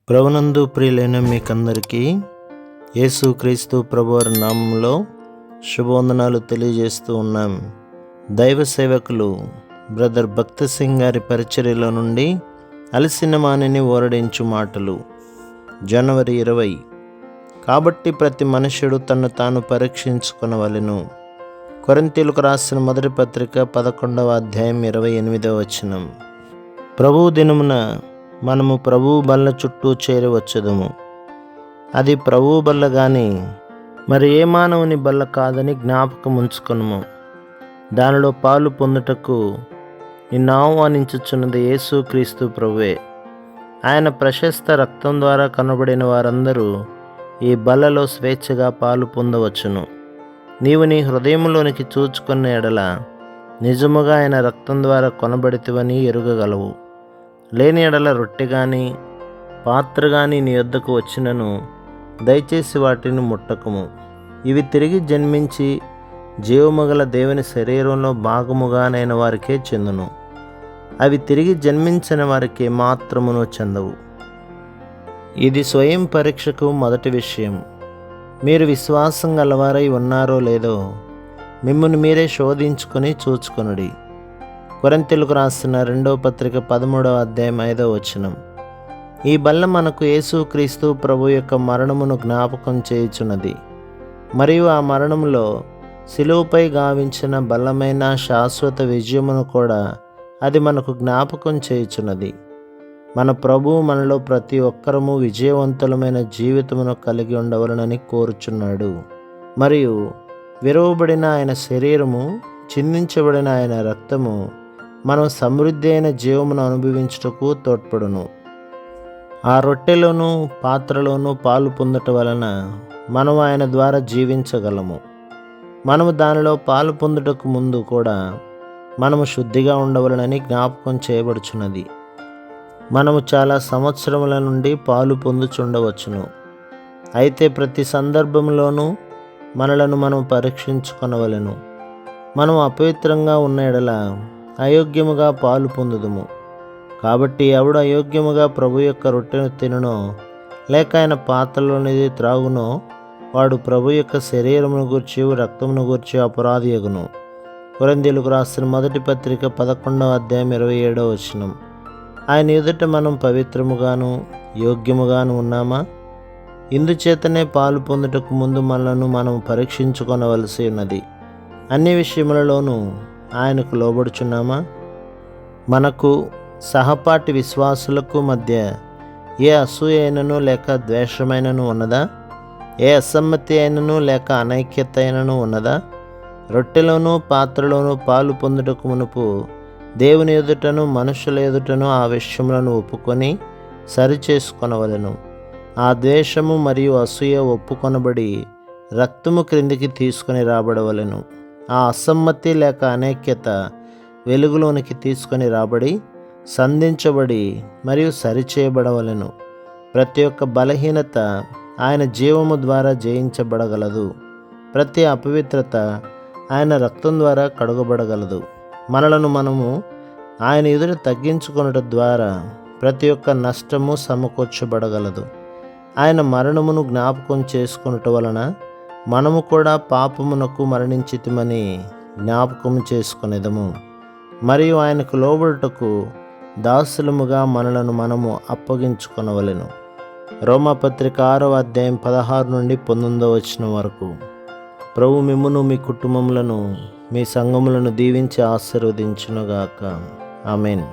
ప్రభునందు ప్రియులైన మీకందరికీ యేసుక్రీస్తు ప్రభువారి నామంలో శుభవందనాలు తెలియజేస్తూ ఉన్నాం. దైవ సేవకులు బ్రదర్ భక్తి సింగ్ గారి పరిచర్యలో నుండి అలసిన మానిని ఓరడించు మాటలు. జనవరి 20. కాబట్టి ప్రతి మనుష్యుడు తన్ను తాను పరీక్షించుకొనవలెను. కొరింథీయులకు రాసిన మొదటి పత్రిక 11వ అధ్యాయం 28వ వచనం. ప్రభువు దినమున మనము ప్రభువు బల్ల చుట్టూ చేరవచ్చుదము. అది ప్రభువు బల్ల గాని మరి ఏ మానవుని బల్ల కాదని జ్ఞాపకం ఉంచుకొనుము. దానిలో పాలు పొందుటకు నిన్ను ఆహ్వానించుచున్నది యేసుక్రీస్తు ప్రభువే. ఆయన ప్రశస్త రక్తం ద్వారా కనబడిన వారందరూ ఈ బల్లలో స్వేచ్ఛగా పాలు పొందవచ్చును. నీవు నీ హృదయంలోనికి చూచుకున్న ఎడల నిజముగా ఆయన రక్తం ద్వారా కొనబడితివని ఎరుగగలవు. లేని ఎడల రొట్టె గాని పాత్ర గాని నీ యొద్దకు వచ్చినను దయచేసి వాటిని ముట్టకుము. ఇవి తిరిగి జన్మించి జీవముగల దేవుని శరీరంలో భాగముగానైన వారికే చెందును. అవి తిరిగి జన్మించిన వారికి మాత్రమును చెందవు. ఇది స్వయం పరీక్షకు మొదటి విషయం. మీరు విశ్వాసం గలవారై ఉన్నారో లేదో మిమ్మును మీరే శోధించుకొని చూచుకొనుడి. కొరింథీయులకు రాసిన 2వ పత్రిక 13వ అధ్యాయం 5వ వచనం. ఈ బల్ల మనకు యేసుక్రీస్తు ప్రభు యొక్క మరణమును జ్ఞాపకం చేయుచున్నది. మరియు ఆ మరణములో శిలువపై గావించిన బలమైన శాశ్వత విజయమును కూడా అది మనకు జ్ఞాపకం చేయుచున్నది. మన ప్రభువు మనలో ప్రతి ఒక్కరము విజయవంతులమైన జీవితమును కలిగి ఉండవలనని కోరుచున్నాడు. మరియు విరవబడిన ఆయన శరీరము, చిందించబడిన ఆయన రక్తము మనం సమృద్ధి అయిన జీవమును అనుభవించుటకు తోడ్పడును. ఆ రొట్టెలోను పాత్రలోను పాలు పొందటం వలన మనం ఆయన ద్వారా జీవించగలము. మనము దానిలో పాలు పొందుటకు ముందు కూడా మనము శుద్ధిగా ఉండవలనని జ్ఞాపకం చేయబడుచున్నది. మనము చాలా సంవత్సరముల నుండి పాలు పొందుచుండవచ్చును. అయితే ప్రతి సందర్భంలోనూ మనలను మనం పరీక్షించుకొనవలెను. మనం అపవిత్రంగా ఉన్న ఎడల అయోగ్యముగా పాలు పొందుదుము. కాబట్టి ఎవడు అయోగ్యముగా ప్రభు యొక్క రొట్టెను తినునో లేక ఆయన పాత్రలోనిది త్రాగునో వాడు ప్రభు యొక్క శరీరమును గూర్చి రక్తమును గూర్చి అపరాధియగును. కొరింథీయులకు రాసిన మొదటి పత్రిక 11వ అధ్యాయం 27వ వచనం. ఆయన ఎదుట మనం పవిత్రముగాను యోగ్యముగాను ఉన్నామా? ఇందుచేతనే పాలు పొందుటకు ముందు మనలను మనం పరీక్షించుకొనవలసి ఉన్నది. అన్ని విషయములలోనూ ఆయనకు లోబడుచున్నామా? మనకు సహపాటి విశ్వాసులకు మధ్య ఏ అసూయ అయినను లేక ద్వేషమైనను ఉన్నదా? ఏ అసమ్మతి అయినను లేక అనైక్యత అయినను ఉన్నదా? రొట్టెలోనూ పాత్రలోనూ పాలు పొందుటకు మునుపు దేవుని ఎదుటను మనుషుల ఎదుటను ఆ విషయములను ఒప్పుకొని సరిచేసుకొనవలెను. ఆ ద్వేషము మరియు అసూయ ఒప్పుకొనబడి రక్తము క్రిందికి తీసుకొని రాబడవలెను. ఆ అసమ్మతి లేక అనైక్యత వెలుగులోనికి తీసుకొని రాబడి సంధించబడి మరియు సరిచేయబడవలెను. ప్రతి ఒక్క బలహీనత ఆయన జీవము ద్వారా జయించబడగలదు. ప్రతి అపవిత్రత ఆయన రక్తం ద్వారా కడుగబడగలదు. మనలను మనము ఆయన ఎదుట తగ్గించుకొనుట ద్వారా ప్రతి ఒక్క నష్టము సమకూర్చబడగలదు. ఆయన మరణమును జ్ఞాపకం చేసుకొనుట వలన మనము కూడా పాపమునకు మరణించితిమని జ్ఞాపకము చేసుకొనేదము. మరియు ఆయనకు లోబడుటకు దాసులముగా మనలను మనము అప్పగించుకొనవలెను. రోమాపత్రిక 6వ అధ్యాయం 16 నుండి 19వ వచనం వరకు. ప్రభు మిమ్మును మీ కుటుంబములను మీ సంఘములను దీవించి ఆశీర్వదించునుగాక. ఆమేన్.